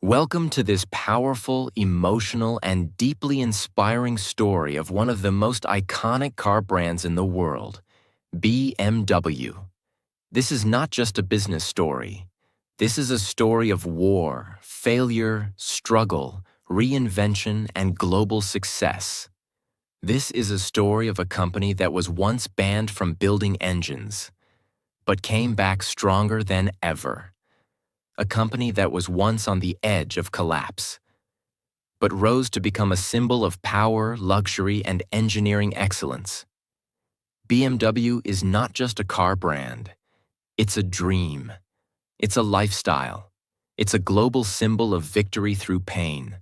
Welcome to this powerful, emotional, and deeply inspiring story of one of the most iconic car brands in the world, BMW. This is not just a business story. This is a story of war, failure, struggle, reinvention, and global success. This is a story of a company that was once banned from building engines, but came back stronger than ever. A company that was once on the edge of collapse, but rose to become a symbol of power, luxury, and engineering excellence. BMW is not just a car brand. It's a dream. It's a lifestyle. It's a global symbol of victory through pain.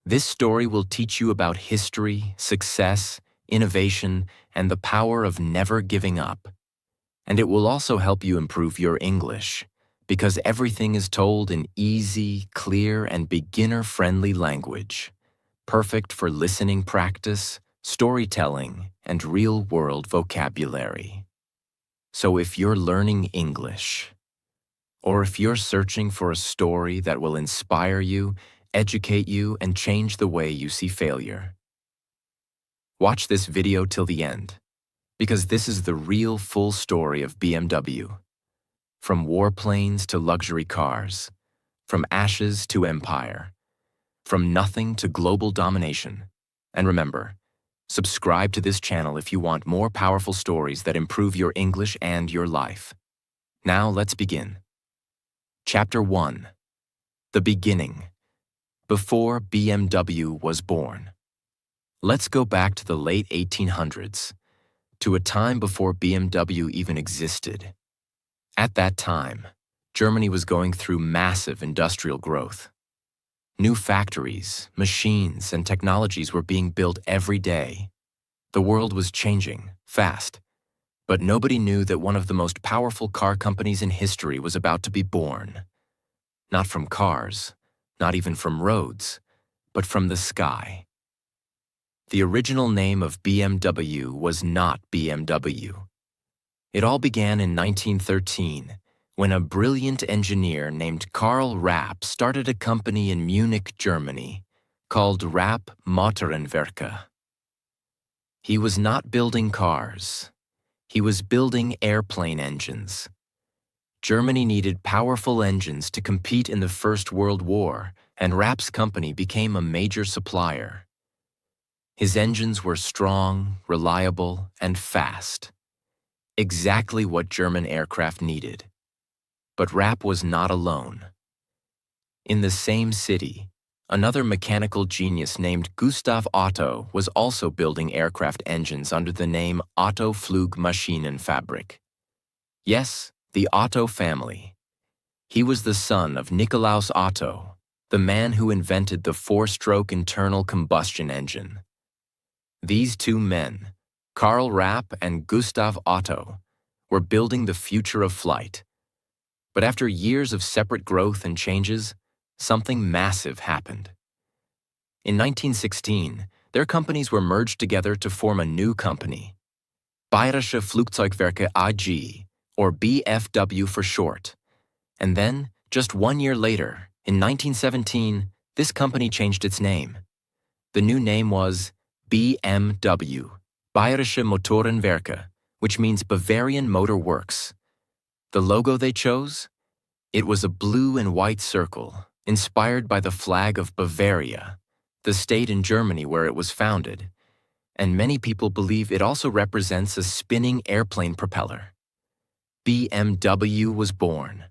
This story will teach you about history, success, innovation, and the power of never giving up. And it will also help you improve your English, because everything is told in easy, clear, and beginner-friendly language, perfect for listening practice, storytelling, and real-world vocabulary. So if you're learning English, or if you're searching for a story that will inspire you, educate you, and change the way you see failure, watch this video till the end, because this is the real full story of BMW. From warplanes to luxury cars, from ashes to empire, from nothing to global domination. And remember, subscribe to this channel if you want more powerful stories that improve your English and your life. Now let's begin. Chapter 1. The Beginning. Before BMW was born. Let's go back to the late 1800s, to a time before BMW even existed. At that time, Germany was going through massive industrial growth. New factories, machines, and technologies were being built every day. The world was changing, fast, but nobody knew that one of the most powerful car companies in history was about to be born. Not from cars, not even from roads, but from the sky. The original name of BMW was not BMW. It all began in 1913, when a brilliant engineer named Karl Rapp started a company in Munich, Germany, called Rapp Motorenwerke. He was not building cars. He was building airplane engines. Germany needed powerful engines to compete in the First World War, and Rapp's company became a major supplier. His engines were strong, reliable, and fast. Exactly what German aircraft needed. But Rapp was not alone. In the same city, another mechanical genius named Gustav Otto was also building aircraft engines under the name Otto Flugmaschinenfabrik. Yes, the Otto family. He was the son of Nikolaus Otto, the man who invented the four-stroke internal combustion engine. These two men, Karl Rapp and Gustav Otto, were building the future of flight. But after years of separate growth and changes, something massive happened. In 1916, their companies were merged together to form a new company, Bayerische Flugzeugwerke AG, or BFW for short. And then, just 1 year later, in 1917, this company changed its name. The new name was BMW, Bayerische Motorenwerke, which means Bavarian Motor Works. The logo they chose? It was a blue and white circle, inspired by the flag of Bavaria, the state in Germany where it was founded, and many people believe it also represents a spinning airplane propeller. BMW was born.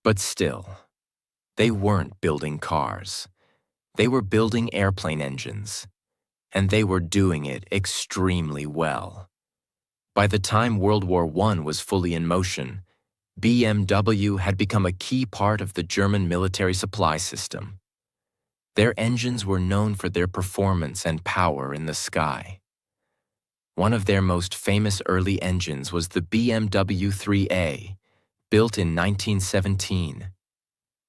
But still, they weren't building cars. They were building airplane engines. And they were doing it extremely well. By the time World War I was fully in motion, BMW had become a key part of the German military supply system. Their engines were known for their performance and power in the sky. One of their most famous early engines was the BMW 3A, built in 1917,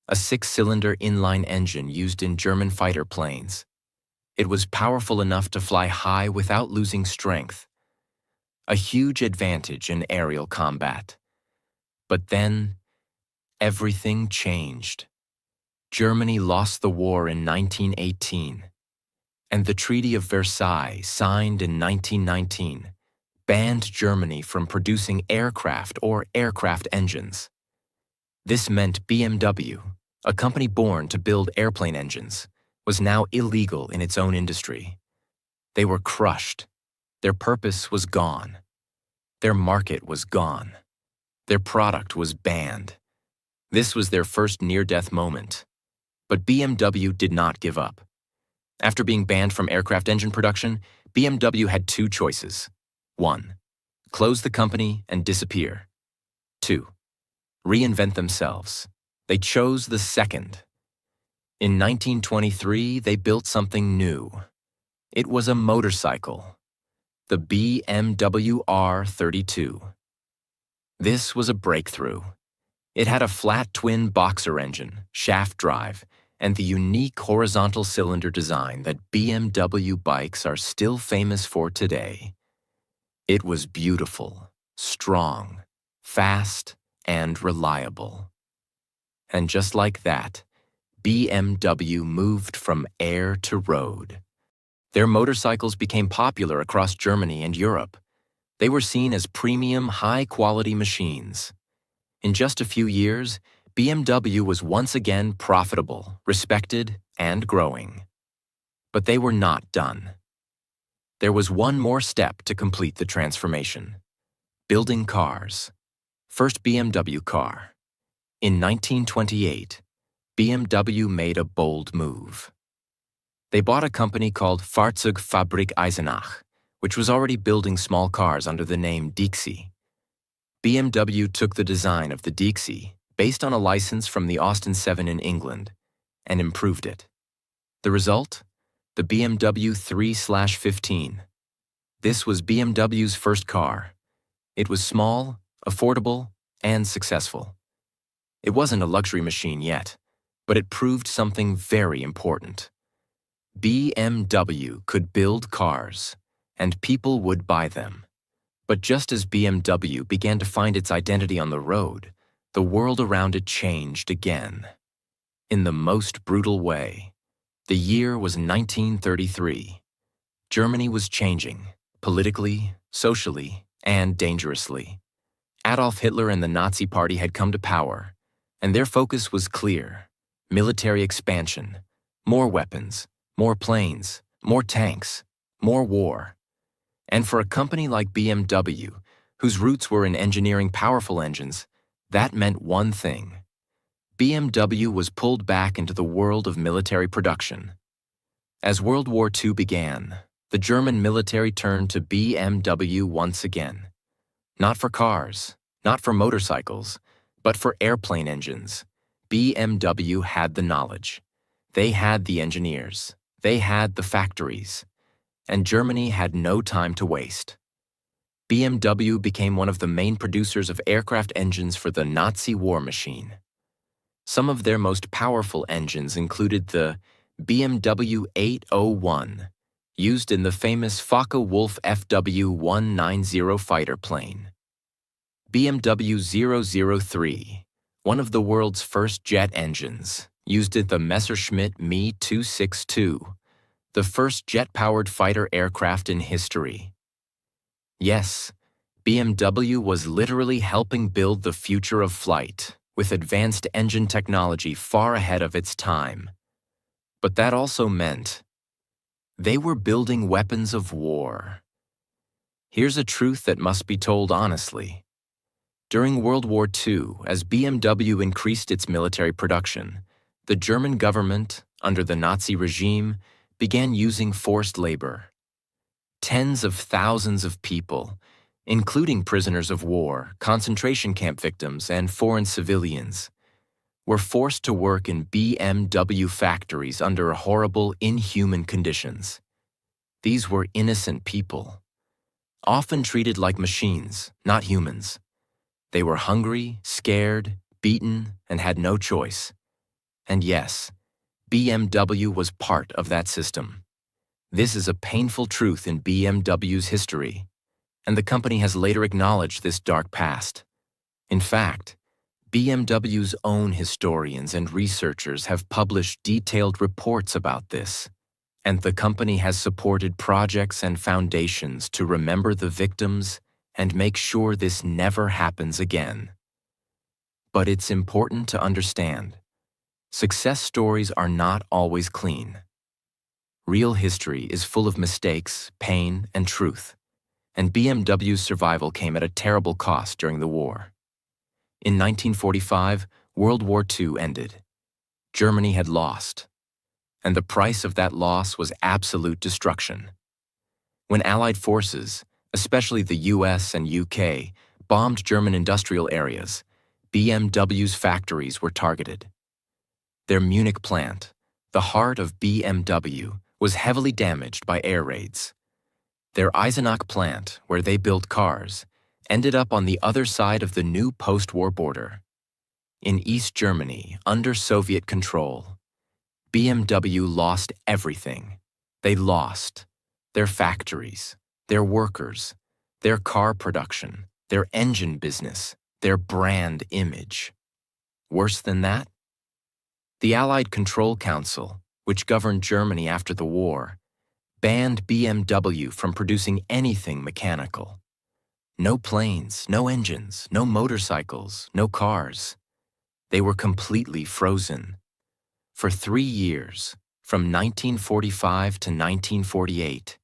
a six-cylinder inline engine used in German fighter planes. It was powerful enough to fly high without losing strength, a huge advantage in aerial combat. But then, everything changed. Germany lost the war in 1918, and the Treaty of Versailles, signed in 1919, banned Germany from producing aircraft or aircraft engines. This meant BMW, a company born to build airplane engines, was now illegal in its own industry. They were crushed. Their purpose was gone. Their market was gone. Their product was banned. This was their first near-death moment. But BMW did not give up. After being banned from aircraft engine production, BMW had two choices. 1. Close the company and disappear. 2. Reinvent themselves. They chose the second. In 1923, they built something new. It was a motorcycle, the BMW R32. This was a breakthrough. It had a flat twin boxer engine, shaft drive, and the unique horizontal cylinder design that BMW bikes are still famous for today. It was beautiful, strong, fast, and reliable. And just like that, BMW moved from air to road. Their motorcycles became popular across Germany and Europe. They were seen as premium, high-quality machines. In just a few years, BMW was once again profitable, respected, and growing. But they were not done. There was one more step to complete the transformation: building cars. First BMW car. In 1928, BMW made a bold move. They bought a company called Fahrzeugfabrik Eisenach, which was already building small cars under the name Dixie. BMW took the design of the Dixie, based on a license from the Austin 7 in England, and improved it. The result? The BMW 3/15. This was BMW's first car. It was small, affordable, and successful. It wasn't a luxury machine yet, but it proved something very important. BMW could build cars, and people would buy them. But just as BMW began to find its identity on the road, the world around it changed again. In the most brutal way. The year was 1933. Germany was changing, politically, socially, and dangerously. Adolf Hitler and the Nazi Party had come to power, and their focus was clear: military expansion, more weapons, more planes, more tanks, more war. And for a company like BMW, whose roots were in engineering powerful engines, that meant one thing: BMW was pulled back into the world of military production. As World War II began, the German military turned to BMW once again. Not for cars, not for motorcycles, but for airplane engines. BMW had the knowledge. They had the engineers. They had the factories. And Germany had no time to waste. BMW became one of the main producers of aircraft engines for the Nazi war machine. Some of their most powerful engines included the BMW 801, used in the famous Focke-Wulf FW-190 fighter plane. BMW 003, one of the world's first jet engines, used in the Messerschmitt Me 262, the first jet-powered fighter aircraft in history. Yes, BMW was literally helping build the future of flight, with advanced engine technology far ahead of its time. But that also meant they were building weapons of war. Here's a truth that must be told honestly. During World War II, as BMW increased its military production, the German government, under the Nazi regime, began using forced labor. Tens of thousands of people, including prisoners of war, concentration camp victims, and foreign civilians, were forced to work in BMW factories under horrible, inhuman conditions. These were innocent people, often treated like machines, not humans. They were hungry, scared, beaten, and had no choice. And yes, BMW was part of that system. This is a painful truth in BMW's history, and the company has later acknowledged this dark past. In fact, BMW's own historians and researchers have published detailed reports about this, and the company has supported projects and foundations to remember the victims and make sure this never happens again. But it's important to understand, success stories are not always clean. Real history is full of mistakes, pain, and truth, and BMW's survival came at a terrible cost during the war. In 1945, World War II ended. Germany had lost, and the price of that loss was absolute destruction. When Allied forces, especially the US and UK, bombed German industrial areas, BMW's factories were targeted. Their Munich plant, the heart of BMW, was heavily damaged by air raids. Their Eisenach plant, where they built cars, ended up on the other side of the new post-war border. In East Germany, under Soviet control, BMW lost everything. They lost their factories, their workers, their car production, their engine business, their brand image. Worse than that? The Allied Control Council, which governed Germany after the war, banned BMW from producing anything mechanical. No planes, no engines, no motorcycles, no cars. They were completely frozen. For 3 years, from 1945 to 1948,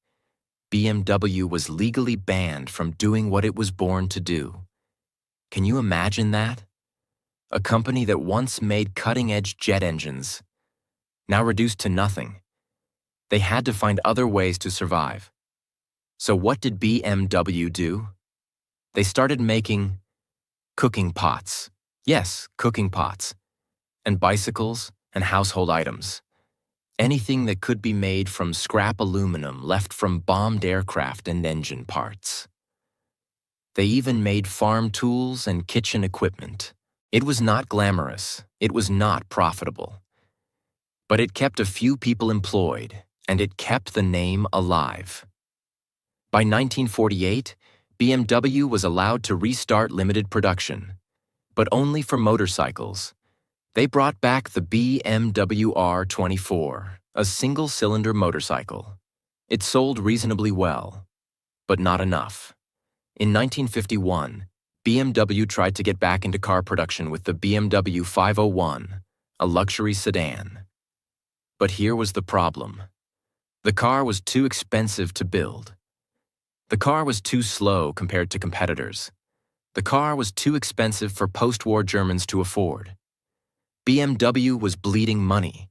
BMW was legally banned from doing what it was born to do. Can you imagine that? A company that once made cutting-edge jet engines, now reduced to nothing. They had to find other ways to survive. So what did BMW do? They started making cooking pots. Yes, cooking pots. And bicycles and household items. Anything that could be made from scrap aluminum left from bombed aircraft and engine parts. They even made farm tools and kitchen equipment. It was not glamorous. It was not profitable. But it kept a few people employed, and it kept the name alive. By 1948, BMW was allowed to restart limited production, but only for motorcycles. They brought back the BMW R24, a single-cylinder motorcycle. It sold reasonably well, but not enough. In 1951, BMW tried to get back into car production with the BMW 501, a luxury sedan. But here was the problem. The car was too expensive to build. The car was too slow compared to competitors. The car was too expensive for post-war Germans to afford. BMW was bleeding money.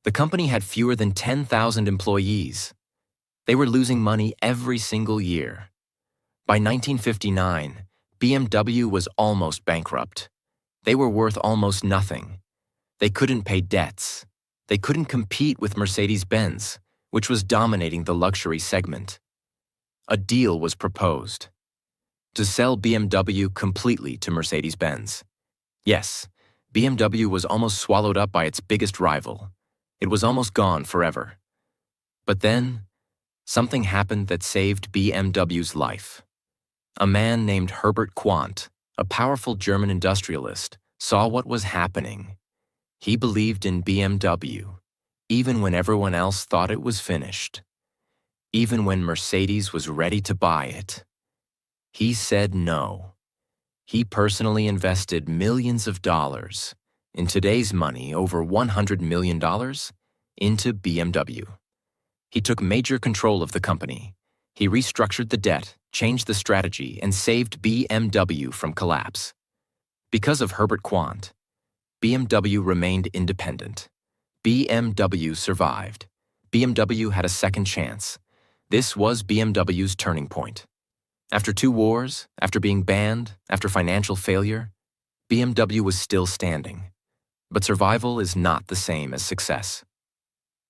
The company had fewer than 10,000 employees. They were losing money every single year. By 1959, BMW was almost bankrupt. They were worth almost nothing. They couldn't pay debts. They couldn't compete with Mercedes-Benz, which was dominating the luxury segment. A deal was proposed to sell BMW completely to Mercedes-Benz. Yes, BMW was almost swallowed up by its biggest rival. It was almost gone forever. But then, something happened that saved BMW's life. A man named Herbert Quandt, a powerful German industrialist, saw what was happening. He believed in BMW, even when everyone else thought it was finished. Even when Mercedes was ready to buy it. He said no. He personally invested millions of dollars, in today's money over $100 million, into BMW. He took major control of the company. He restructured the debt, changed the strategy, and saved BMW from collapse. Because of Herbert Quandt, BMW remained independent. BMW survived. BMW had a second chance. This was BMW's turning point. After 2 wars, after being banned, after financial failure, BMW was still standing. But survival is not the same as success.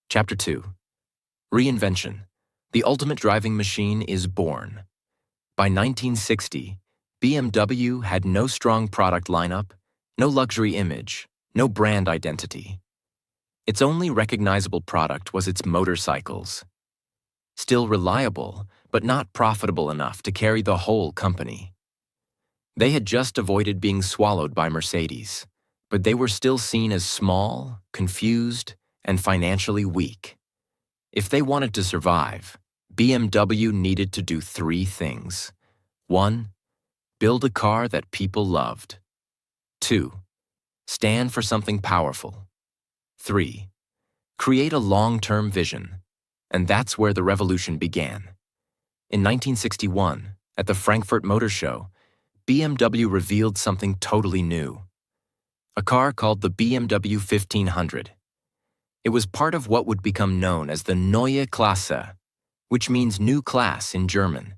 Chapter 2. Reinvention. The ultimate driving machine is born. By 1960, BMW had no strong product lineup, no luxury image, no brand identity. Its only recognizable product was its motorcycles. Still reliable, but not profitable enough to carry the whole company. They had just avoided being swallowed by Mercedes, but they were still seen as small, confused, and financially weak. If they wanted to survive, BMW needed to do three things. 1. Build a car that people loved. 2. Stand for something powerful. 3. Create a long-term vision. And that's where the revolution began. In 1961, at the Frankfurt Motor Show, BMW revealed something totally new. A car called the BMW 1500. It was part of what would become known as the Neue Klasse, which means new class in German.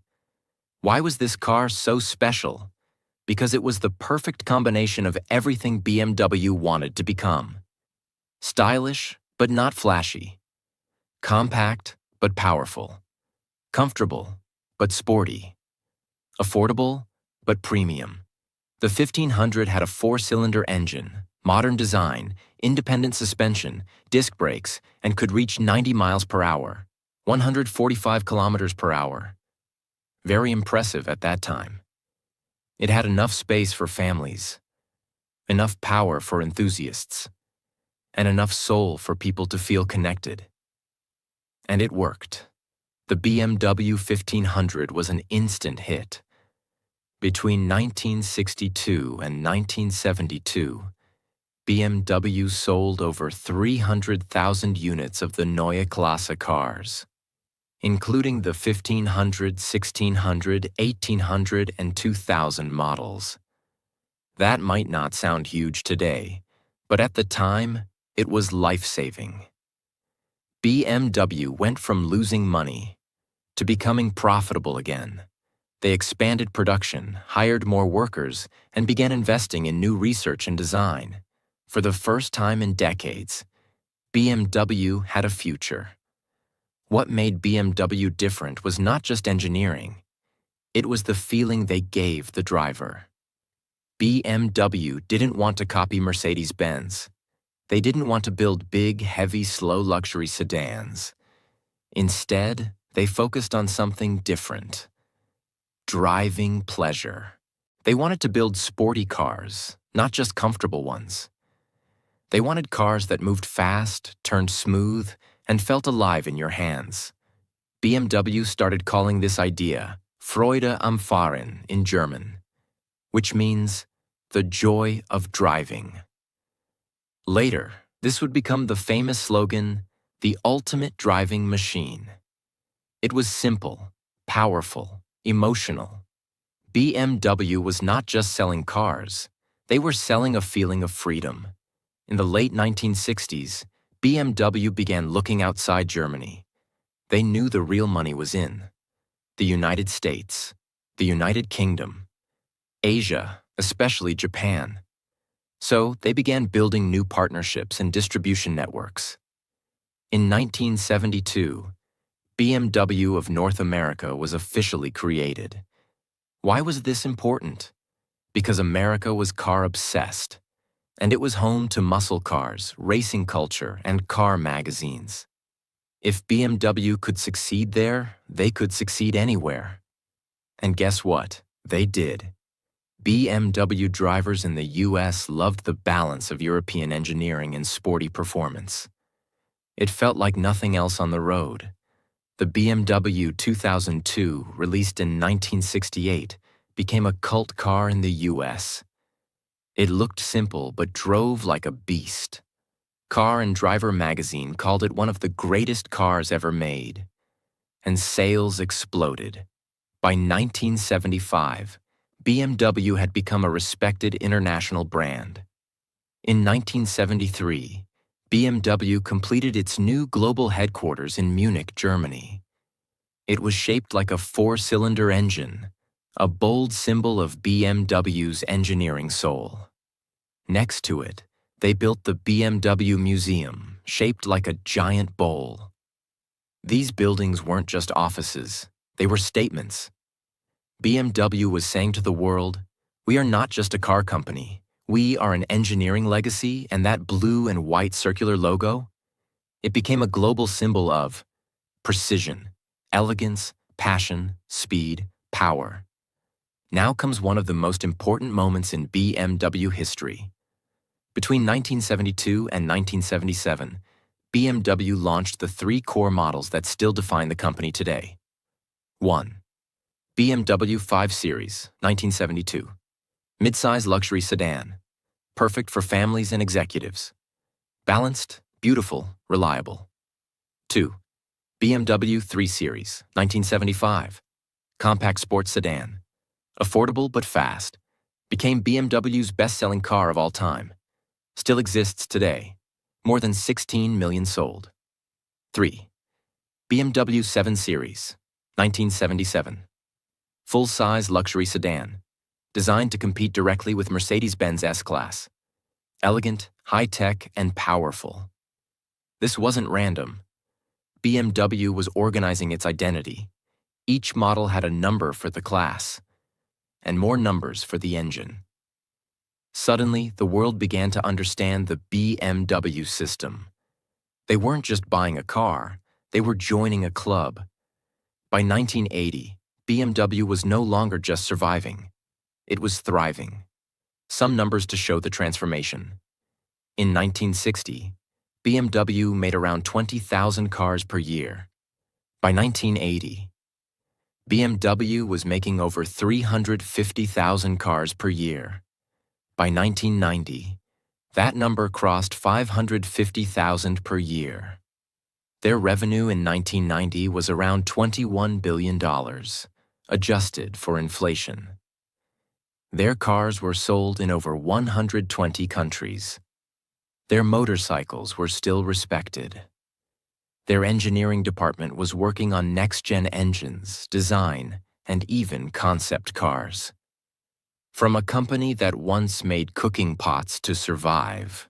Why was this car so special? Because it was the perfect combination of everything BMW wanted to become. Stylish, but not flashy. Compact, but powerful. Comfortable, but sporty. Affordable, but premium. The 1500 had a 4-cylinder engine, modern design, independent suspension, disc brakes, and could reach 90 miles per hour, 145 kilometers per hour. Very impressive at that time. It had enough space for families, enough power for enthusiasts, and enough soul for people to feel connected. And it worked. The BMW 1500 was an instant hit. Between 1962 and 1972, BMW sold over 300,000 units of the Neue Klasse cars, including the 1500, 1600, 1800, and 2000 models. That might not sound huge today, but at the time, it was life-saving. BMW went from losing money to becoming profitable again. They expanded production, hired more workers, and began investing in new research and design. For the first time in decades, BMW had a future. What made BMW different was not just engineering. It was the feeling they gave the driver. BMW didn't want to copy Mercedes-Benz. They didn't want to build big, heavy, slow luxury sedans. Instead, they focused on something different. Driving pleasure. They wanted to build sporty cars, not just comfortable ones. They wanted cars that moved fast, turned smooth, and felt alive in your hands. BMW started calling this idea Freude am Fahren in German, which means the joy of driving. Later, this would become the famous slogan, the ultimate driving machine. It was simple, powerful, emotional. BMW was not just selling cars, they were selling a feeling of freedom. In the late 1960s, BMW began looking outside Germany. They knew the real money was in the United States, the United Kingdom, Asia, especially Japan. So they began building new partnerships and distribution networks. In 1972, BMW of North America was officially created. Why was this important? Because America was car-obsessed, and it was home to muscle cars, racing culture, and car magazines. If BMW could succeed there, they could succeed anywhere. And guess what? They did. BMW drivers in the US loved the balance of European engineering and sporty performance. It felt like nothing else on the road. The BMW 2002, released in 1968, became a cult car in the US. It looked simple but drove like a beast. Car and Driver magazine called it one of the greatest cars ever made. And sales exploded. By 1975, BMW had become a respected international brand. In 1973, BMW completed its new global headquarters in Munich, Germany. It was shaped like a 4-cylinder engine, a bold symbol of BMW's engineering soul. Next to it, they built the BMW Museum, shaped like a giant bowl. These buildings weren't just offices, they were statements. BMW was saying to the world, we are not just a car company. We are an engineering legacy, and that blue and white circular logo, it became a global symbol of precision, elegance, passion, speed, power. Now comes one of the most important moments in BMW history. Between 1972 and 1977, BMW launched the three core models that still define the company today. 1. BMW 5 Series, 1972. Midsize luxury sedan. Perfect for families and executives. Balanced, beautiful, reliable. 2. BMW 3 Series, 1975. Compact sports sedan. Affordable but fast. Became BMW's best-selling car of all time. Still exists today. More than 16 million sold. 3. BMW 7 Series, 1977. Full-size luxury sedan. Designed to compete directly with Mercedes-Benz S-Class. Elegant, high-tech, and powerful. This wasn't random. BMW was organizing its identity. Each model had a number for the class, and more numbers for the engine. Suddenly, the world began to understand the BMW system. They weren't just buying a car, they were joining a club. By 1980, BMW was no longer just surviving. It was thriving. Some numbers to show the transformation. In 1960, BMW made around 20,000 cars per year. By 1980, BMW was making over 350,000 cars per year. By 1990, that number crossed 550,000 per year. Their revenue in 1990 was around $21 billion, adjusted for inflation. Their cars were sold in over 120 countries. Their motorcycles were still respected. Their engineering department was working on next-gen engines, design, and even concept cars. From a company that once made cooking pots to survive,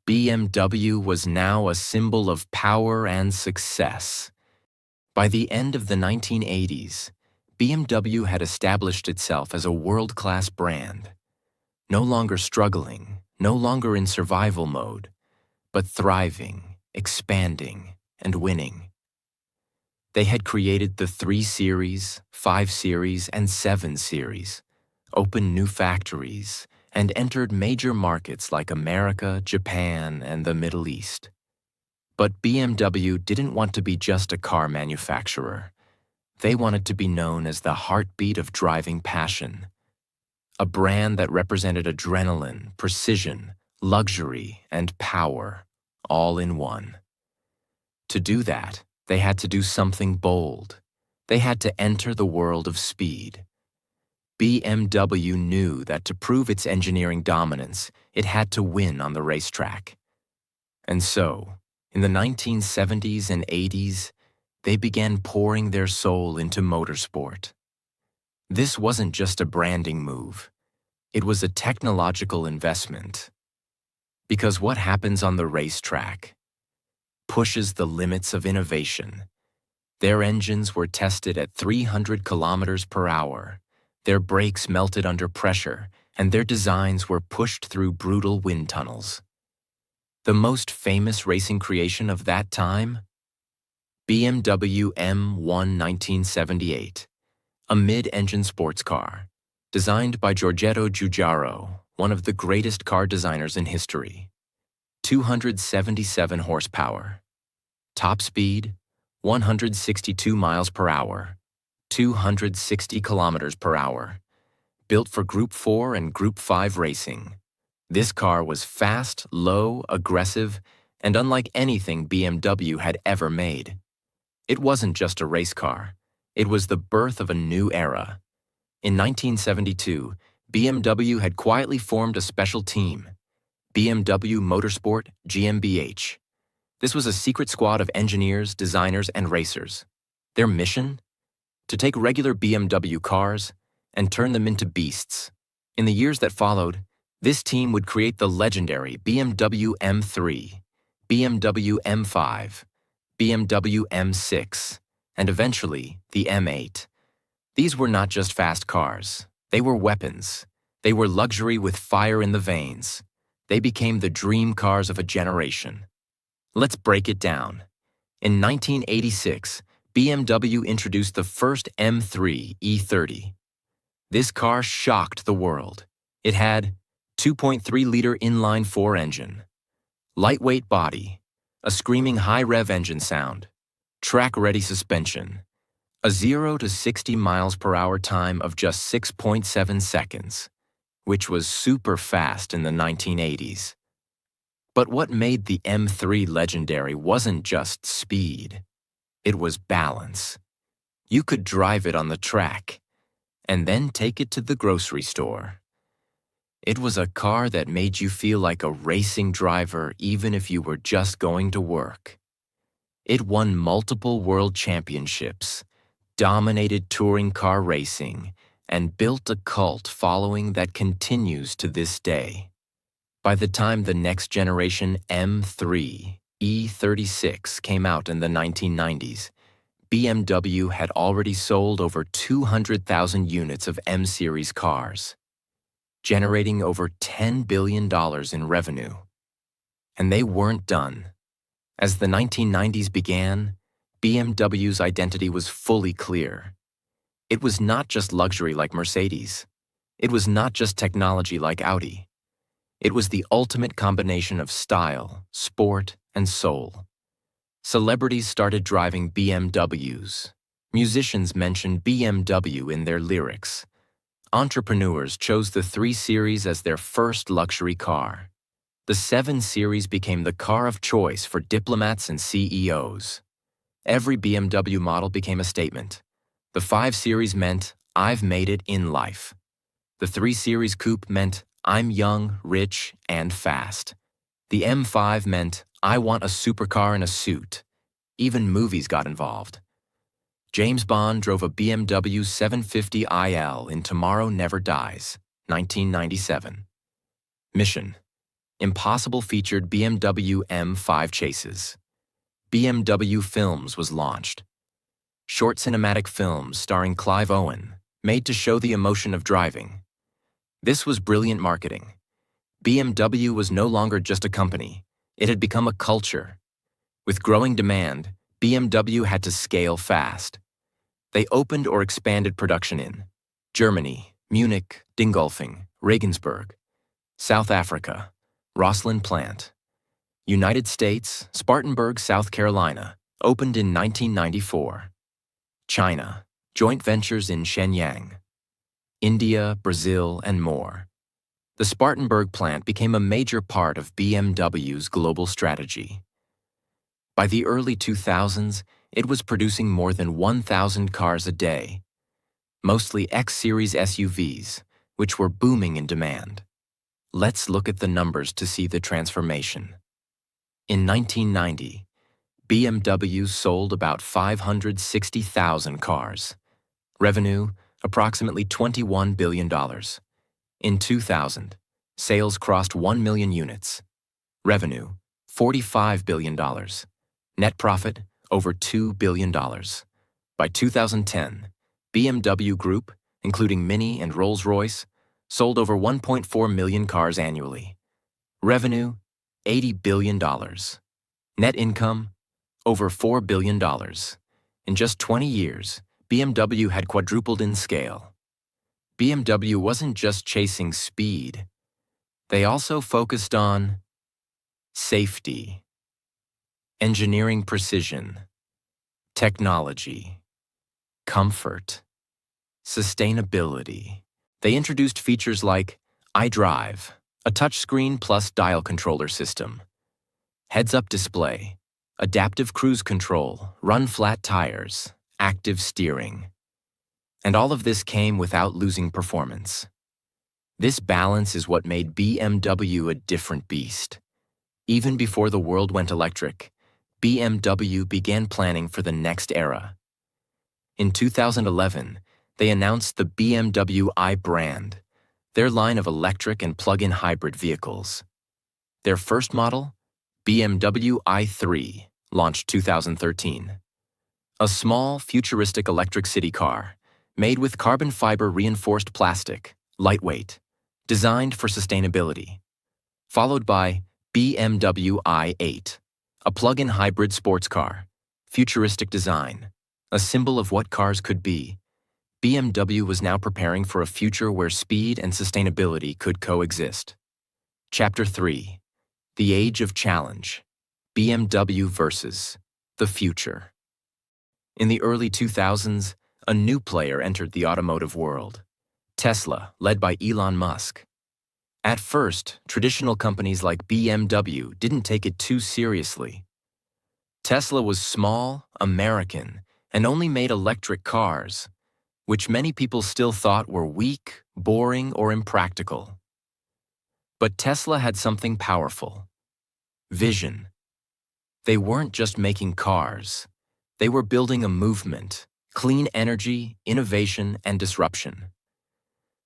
BMW was now a symbol of power and success. By the end of the 1980s, BMW had established itself as a world-class brand, no longer struggling, no longer in survival mode, but thriving, expanding, and winning. They had created the 3 Series, 5 Series, and 7 Series, opened new factories, and entered major markets like America, Japan, and the Middle East. But BMW didn't want to be just a car manufacturer. They wanted to be known as the heartbeat of driving passion, a brand that represented adrenaline, precision, luxury, and power, all in one. To do that, they had to do something bold. They had to enter the world of speed. BMW knew that to prove its engineering dominance, it had to win on the racetrack. And so, in the 1970s and 80s, they began pouring their soul into motorsport. This wasn't just a branding move. It was a technological investment. Because what happens on the racetrack pushes the limits of innovation. Their engines were tested at 300 kilometers per hour. Their brakes melted under pressure, and their designs were pushed through brutal wind tunnels. The most famous racing creation of that time? BMW M1 1978, a mid-engine sports car, designed by Giorgetto Giugiaro, one of the greatest car designers in history. 277 horsepower. Top speed, 162 miles per hour, 260 kilometers per hour. Built for Group 4 and Group 5 racing. This car was fast, low, aggressive, and unlike anything BMW had ever made. It wasn't just a race car. It was the birth of a new era. In 1972, BMW had quietly formed a special team, BMW Motorsport GmbH. This was a secret squad of engineers, designers, and racers. Their mission? To take regular BMW cars and turn them into beasts. In the years that followed, this team would create the legendary BMW M3, BMW M5, BMW M6, and eventually the M8. These were not just fast cars. They were weapons. They were luxury with fire in the veins. They became the dream cars of a generation. Let's break it down. In 1986, BMW introduced the first M3 E30. This car shocked the world. It had 2.3-liter inline-4 engine, lightweight body, a screaming high-rev engine sound, track-ready suspension, a 0 to 60 miles per hour time of just 6.7 seconds, which was super fast in the 1980s. But what made the M3 legendary wasn't just speed. It was balance. You could drive it on the track and then take it to the grocery store. It was a car that made you feel like a racing driver even if you were just going to work. It won multiple world championships, dominated touring car racing, and built a cult following that continues to this day. By the time the next generation M3 E36 came out in the 1990s, BMW had already sold over 200,000 units of M-series cars, generating over $10 billion in revenue. And they weren't done. As the 1990s began, BMW's identity was fully clear. It was not just luxury like Mercedes. It was not just technology like Audi. It was the ultimate combination of style, sport, and soul. Celebrities started driving BMWs. Musicians mentioned BMW in their lyrics. Entrepreneurs chose the 3 Series as their first luxury car. The 7 Series became the car of choice for diplomats and CEOs. Every BMW model became a statement. The 5 Series meant, "I've made it in life." The 3 Series Coupe meant, "I'm young, rich, and fast." The M5 meant, "I want a supercar in a suit." Even movies got involved. James Bond drove a BMW 750 IL in Tomorrow Never Dies, 1997. Mission: Impossible featured BMW M5 chases. BMW Films was launched. Short cinematic films starring Clive Owen, made to show the emotion of driving. This was brilliant marketing. BMW was no longer just a company. It had become a culture. With growing demand, BMW had to scale fast. They opened or expanded production in Germany, Munich, Dingolfing, Regensburg; South Africa, Rosslyn Plant; United States, Spartanburg, South Carolina, opened in 1994; China, joint ventures in Shenyang; India, Brazil, and more. The Spartanburg plant became a major part of BMW's global strategy. By the early 2000s, it was producing more than 1,000 cars a day, mostly X-Series SUVs, which were booming in demand. Let's look at the numbers to see the transformation. In 1990, BMW sold about 560,000 cars. Revenue, approximately $21 billion. In 2000, sales crossed 1 million units. Revenue, $45 billion. Net profit, over $2 billion. By 2010, BMW Group, including Mini and Rolls-Royce, sold over 1.4 million cars annually. Revenue, $80 billion. Net income, over $4 billion. In just 20 years, BMW had quadrupled in scale. BMW wasn't just chasing speed. They also focused on safety, engineering precision, technology, comfort, sustainability. They introduced features like iDrive, a touchscreen plus dial controller system, heads-up display, adaptive cruise control, run-flat tires, active steering. And all of this came without losing performance. This balance is what made BMW a different beast. Even before the world went electric, BMW began planning for the next era. In 2011, they announced the BMW i brand, their line of electric and plug-in hybrid vehicles. Their first model, BMW i3, launched 2013. A small, futuristic electric city car, made with carbon fiber reinforced plastic, lightweight, designed for sustainability. Followed by BMW i8, a plug-in hybrid sports car, futuristic design, a symbol of what cars could be. BMW was now preparing for a future where speed and sustainability could coexist. Chapter 3: The Age of Challenge. BMW versus the future. In the early 2000s, a new player entered the automotive world: Tesla, led by Elon Musk. At first, traditional companies like BMW didn't take it too seriously. Tesla was small, American, and only made electric cars, which many people still thought were weak, boring, or impractical. But Tesla had something powerful: vision. They weren't just making cars. They were building a movement: clean energy, innovation, and disruption.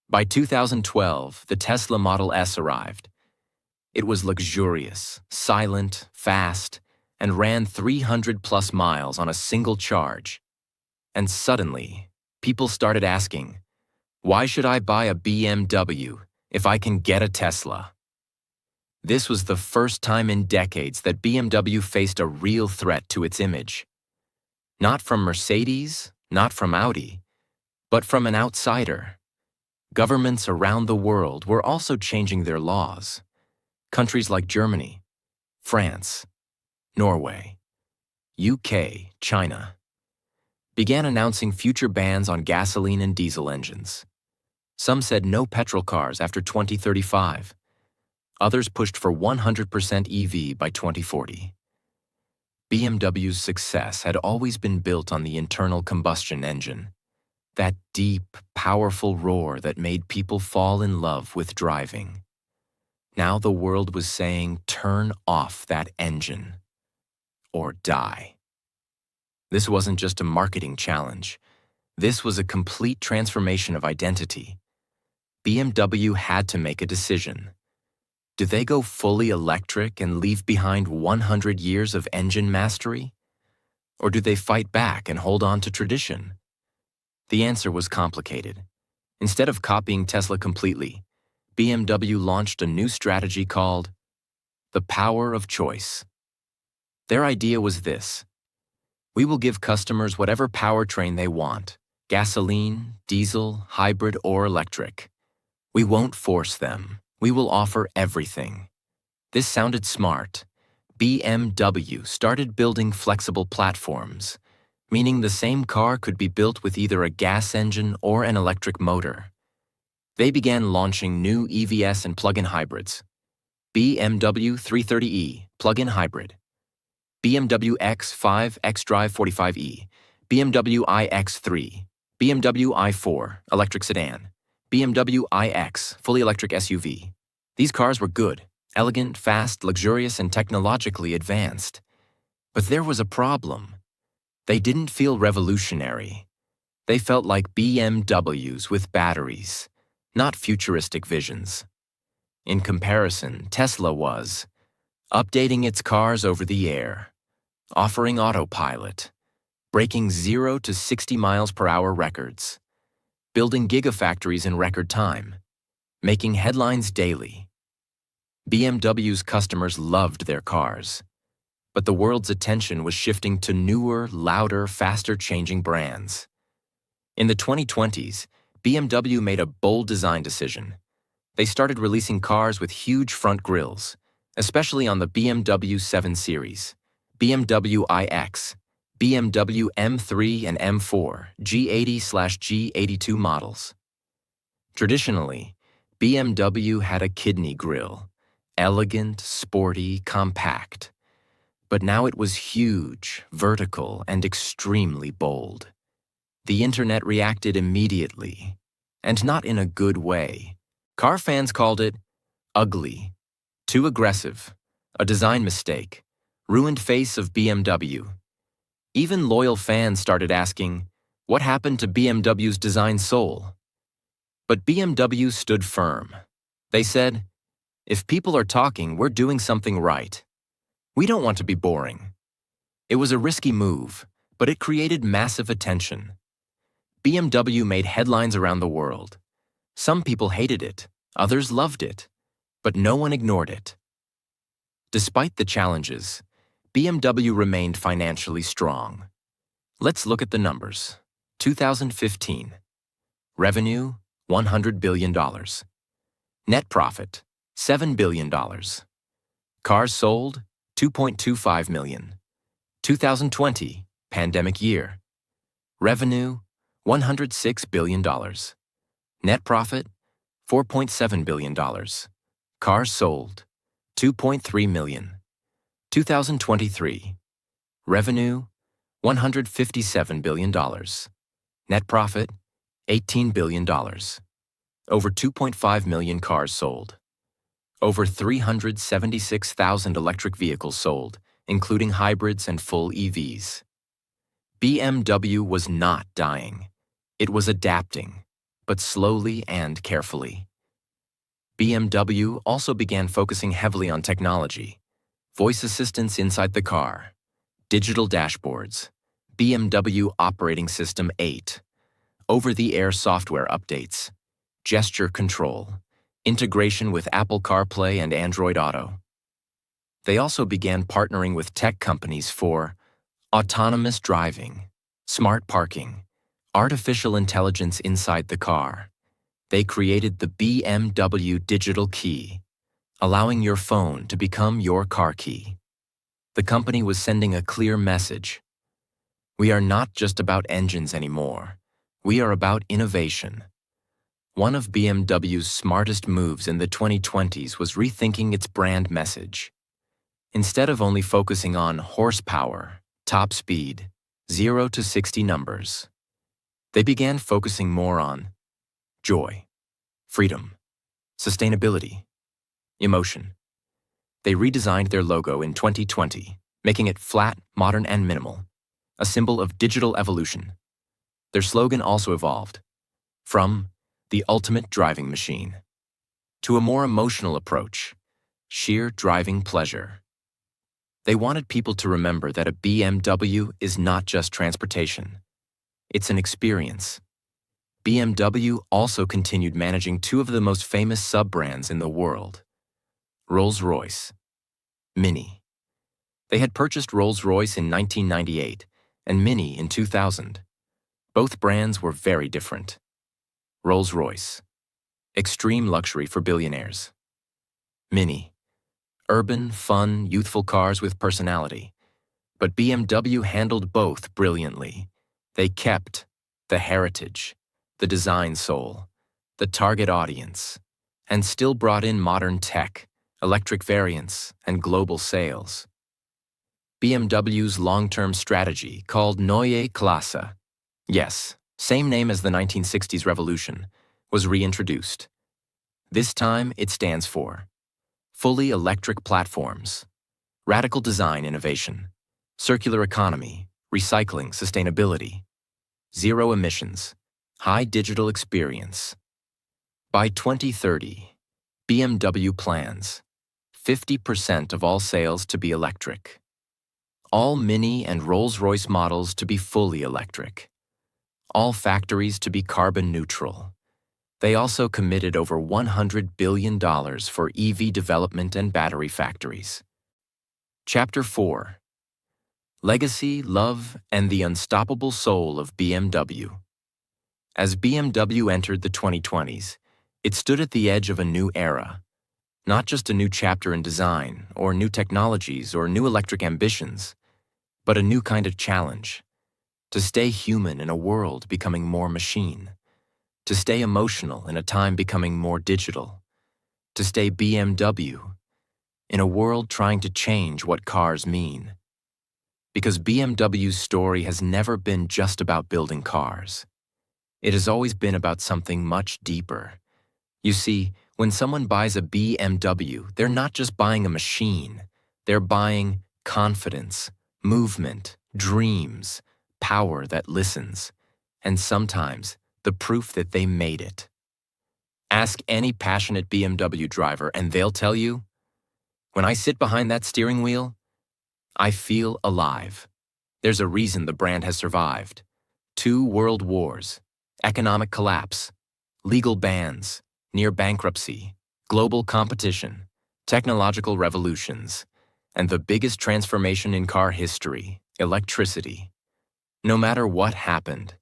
By 2012, the Tesla Model S arrived. It was luxurious, silent, fast, and ran 300+ miles on a single charge. And suddenly, people started asking, why should I buy a BMW if I can get a Tesla? This was the first time in decades that BMW faced a real threat to its image. Not from Mercedes, not from Audi, but from an outsider. Governments around the world were also changing their laws. Countries like Germany, France, Norway, UK, China began announcing future bans on gasoline and diesel engines. Some said no petrol cars after 2035. Others pushed for 100% EV by 2040. BMW's success had always been built on the internal combustion engine, that deep, powerful roar that made people fall in love with driving. Now the world was saying, turn off that engine or die. This wasn't just a marketing challenge. This was a complete transformation of identity. BMW had to make a decision. Do they go fully electric and leave behind 100 years of engine mastery? Or do they fight back and hold on to tradition? The answer was complicated. Instead of copying Tesla completely, BMW launched a new strategy called the power of choice. Their idea was this: we will give customers whatever powertrain they want: gasoline, diesel, hybrid, or electric. We won't force them. We will offer everything. This sounded smart. BMW started building flexible platforms, meaning the same car could be built with either a gas engine or an electric motor. They began launching new EVs and plug-in hybrids: BMW 330e, plug-in hybrid; BMW X5 xDrive 45e, BMW iX3, BMW i4, electric sedan, BMW iX, fully electric SUV. These cars were good, elegant, fast, luxurious, and technologically advanced. But there was a problem. They didn't feel revolutionary. They felt like BMWs with batteries, not futuristic visions. In comparison, Tesla was updating its cars over the air, offering autopilot, breaking 0 to 60 miles per hour records, building gigafactories in record time, making headlines daily. BMW's customers loved their cars, but the world's attention was shifting to newer, louder, faster-changing brands. In the 2020s, BMW made a bold design decision. They started releasing cars with huge front grilles, especially on the BMW 7 Series, BMW iX, BMW M3 and M4, G80/G82 models. Traditionally, BMW had a kidney grille, elegant, sporty, compact. But now it was huge, vertical, and extremely bold. The internet reacted immediately, and not in a good way. Car fans called it ugly, too aggressive, a design mistake, ruined face of BMW. Even loyal fans started asking, what happened to BMW's design soul? But BMW stood firm. They said, if people are talking, we're doing something right. We don't want to be boring. It was a risky move, but it created massive attention. BMW made headlines around the world. Some people hated it, others loved it, but no one ignored it. Despite the challenges, BMW remained financially strong. Let's look at the numbers. 2015. Revenue, $100 billion. Net profit, $7 billion. Cars sold, 2.25 million. 2020, pandemic year. Revenue, $106 billion. Net profit, $4.7 billion. Cars sold, 2.3 million. 2023. Revenue, $157 billion. Net profit, $18 billion. Over 2.5 million cars sold. Over 376,000 electric vehicles sold, including hybrids and full EVs. BMW was not dying. It was adapting, but slowly and carefully. BMW also began focusing heavily on technology, voice assistants inside the car, digital dashboards, BMW Operating System 8, over-the-air software updates, gesture control, integration with Apple CarPlay and Android Auto. They also began partnering with tech companies for autonomous driving, smart parking, artificial intelligence inside the car. They created the BMW Digital Key, allowing your phone to become your car key. The company was sending a clear message. We are not just about engines anymore. We are about innovation. One of BMW's smartest moves in the 2020s was rethinking its brand message. Instead of only focusing on horsepower, top speed, 0 to 60 numbers, they began focusing more on joy, freedom, sustainability, emotion. They redesigned their logo in 2020, making it flat, modern, and minimal, a symbol of digital evolution. Their slogan also evolved from the ultimate driving machine to a more emotional approach, sheer driving pleasure. They wanted people to remember that a BMW is not just transportation. It's an experience. BMW also continued managing two of the most famous sub-brands in the world, Rolls-Royce, Mini. They had purchased Rolls-Royce in 1998 and Mini in 2000. Both brands were very different. Rolls-Royce, extreme luxury for billionaires. Mini, urban, fun, youthful cars with personality. But BMW handled both brilliantly. They kept the heritage, the design soul, the target audience, and still brought in modern tech, electric variants, and global sales. BMW's long-term strategy, called Neue Klasse, yes, same name as the 1960s revolution, was reintroduced. This time it stands for fully electric platforms, radical design innovation, circular economy, recycling sustainability, zero emissions, high digital experience. By 2030, BMW plans 50% of all sales to be electric, all Mini and Rolls-Royce models to be fully electric, all factories to be carbon neutral. They also committed over $100 billion for EV development and battery factories. Chapter 4. Legacy, Love, and the Unstoppable Soul of BMW. As BMW entered the 2020s, it stood at the edge of a new era. Not just a new chapter in design, or new technologies, or new electric ambitions, but a new kind of challenge. To stay human in a world becoming more machine. To stay emotional in a time becoming more digital. To stay BMW in a world trying to change what cars mean. Because BMW's story has never been just about building cars. It has always been about something much deeper. You see, when someone buys a BMW, they're not just buying a machine. They're buying confidence, movement, dreams, power that listens, and sometimes the proof that they made it. Ask any passionate BMW driver and they'll tell you, when I sit behind that steering wheel, I feel alive. There's a reason the brand has survived. 2 world wars, economic collapse, legal bans, near bankruptcy, global competition, technological revolutions, and the biggest transformation in car history, electricity. No matter what happened,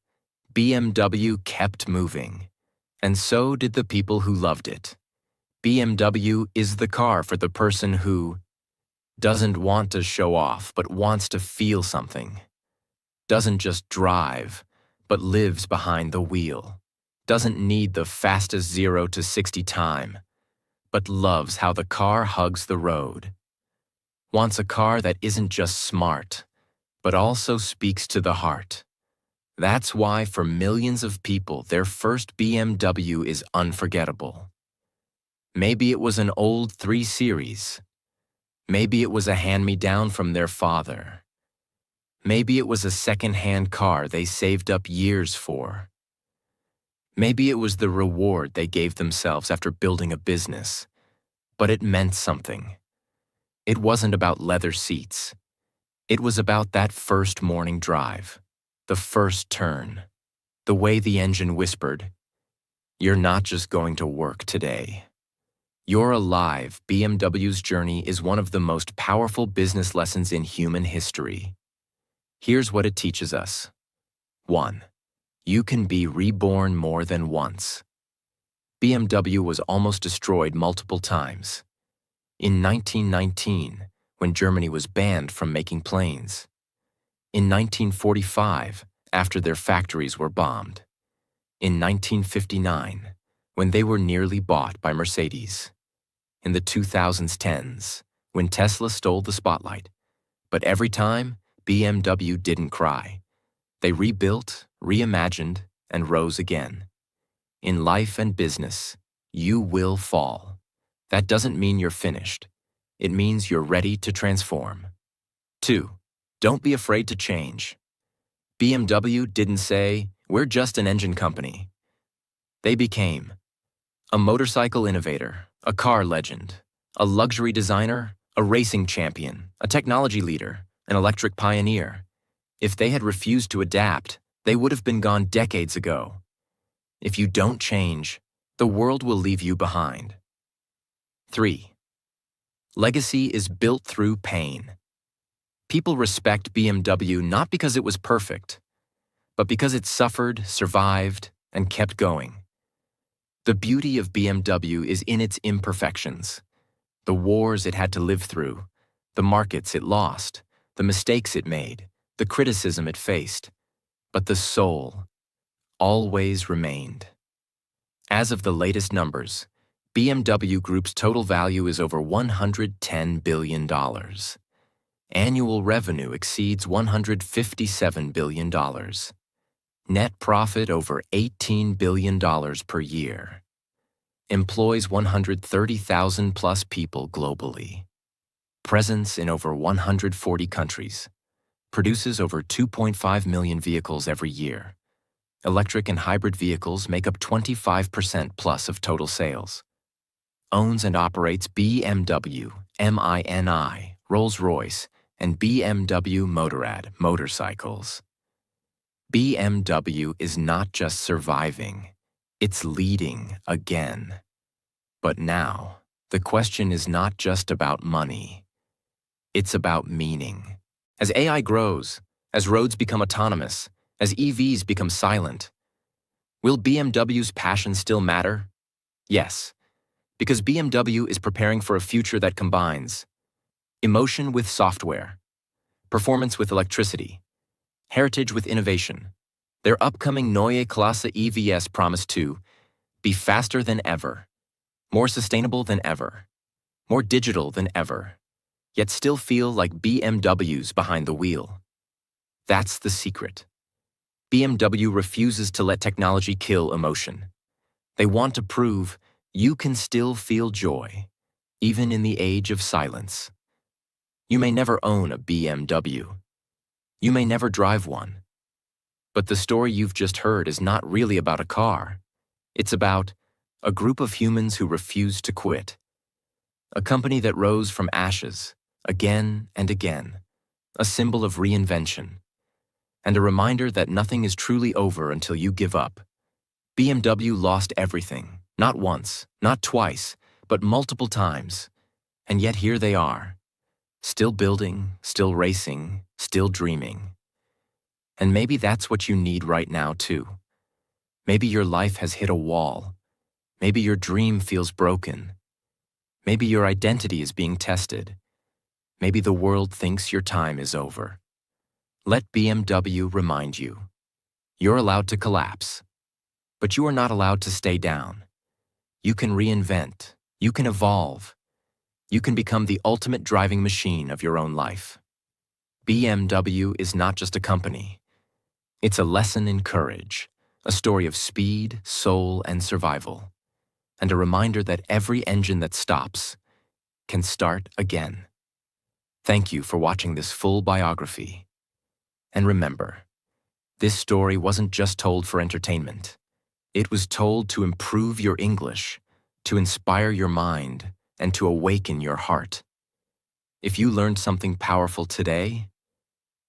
BMW kept moving, and so did the people who loved it. BMW is the car for the person who doesn't want to show off but wants to feel something, doesn't just drive but lives behind the wheel, doesn't need the fastest 0 to 60 time, but loves how the car hugs the road, wants a car that isn't just smart, but also speaks to the heart. That's why for millions of people, their first BMW is unforgettable. Maybe it was an old 3 Series. Maybe it was a hand-me-down from their father. Maybe it was a second-hand car they saved up years for. Maybe it was the reward they gave themselves after building a business. But it meant something. It wasn't about leather seats. It was about that first morning drive, the first turn, the way the engine whispered, "You're not just going to work today. You're alive." BMW's journey is one of the most powerful business lessons in human history. Here's what it teaches us. 1. You can be reborn more than once. BMW was almost destroyed multiple times. In 1919, when Germany was banned from making planes. In 1945, after their factories were bombed. In 1959, when they were nearly bought by Mercedes. In the 2010s, when Tesla stole the spotlight. But every time, BMW didn't cry. They rebuilt, reimagined, and rose again. In life and business, you will fall. That doesn't mean you're finished. It means you're ready to transform. 2. Don't be afraid to change. BMW didn't say, "We're just an engine company." They became a motorcycle innovator, a car legend, a luxury designer, a racing champion, a technology leader, an electric pioneer. If they had refused to adapt, they would have been gone decades ago. If you don't change, the world will leave you behind. 3. Legacy is built through pain. People respect BMW not because it was perfect, but because it suffered, survived, and kept going. The beauty of BMW is in its imperfections. The wars it had to live through, the markets it lost, the mistakes it made, the criticism it faced. But the soul always remained. As of the latest numbers, BMW Group's total value is over $110 billion. Annual revenue exceeds $157 billion. Net profit over $18 billion per year. Employs 130,000 plus people globally. Presence in over 140 countries. Produces over 2.5 million vehicles every year. Electric and hybrid vehicles make up 25% plus of total sales. Owns and operates BMW, MINI, Rolls-Royce, and BMW Motorrad motorcycles. BMW is not just surviving, it's leading again. But now, the question is not just about money. It's about meaning. As AI grows, as roads become autonomous, as EVs become silent, will BMW's passion still matter? Yes, because BMW is preparing for a future that combines emotion with software, performance with electricity, heritage with innovation. Their upcoming Neue Klasse EVs promise to be faster than ever, more sustainable than ever, more digital than ever, yet still feel like BMWs behind the wheel. That's the secret. BMW refuses to let technology kill emotion. They want to prove you can still feel joy, even in the age of silence. You may never own a BMW. You may never drive one. But the story you've just heard is not really about a car. It's about a group of humans who refuse to quit. A company that rose from ashes, again and again. A symbol of reinvention. And a reminder that nothing is truly over until you give up. BMW lost everything, not once, not twice, but multiple times. And yet here they are. Still building, still racing, still dreaming. And maybe that's what you need right now too. Maybe your life has hit a wall. Maybe your dream feels broken. Maybe your identity is being tested. Maybe the world thinks your time is over. Let BMW remind you. You're allowed to collapse, but you are not allowed to stay down. You can reinvent. You can evolve. You can become the ultimate driving machine of your own life. BMW is not just a company. It's a lesson in courage, a story of speed, soul, and survival, and a reminder that every engine that stops can start again. Thank you for watching this full biography. And remember, this story wasn't just told for entertainment. It was told to improve your English, to inspire your mind, and to awaken your heart. If you learned something powerful today,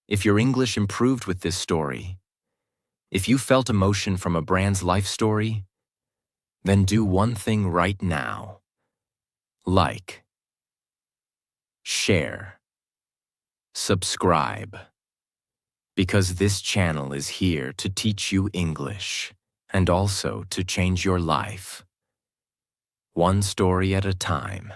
if your English improved with this story, if you felt emotion from a brand's life story, then do one thing right now. Like, share, subscribe, because this channel is here to teach you English and also to change your life, one story at a time.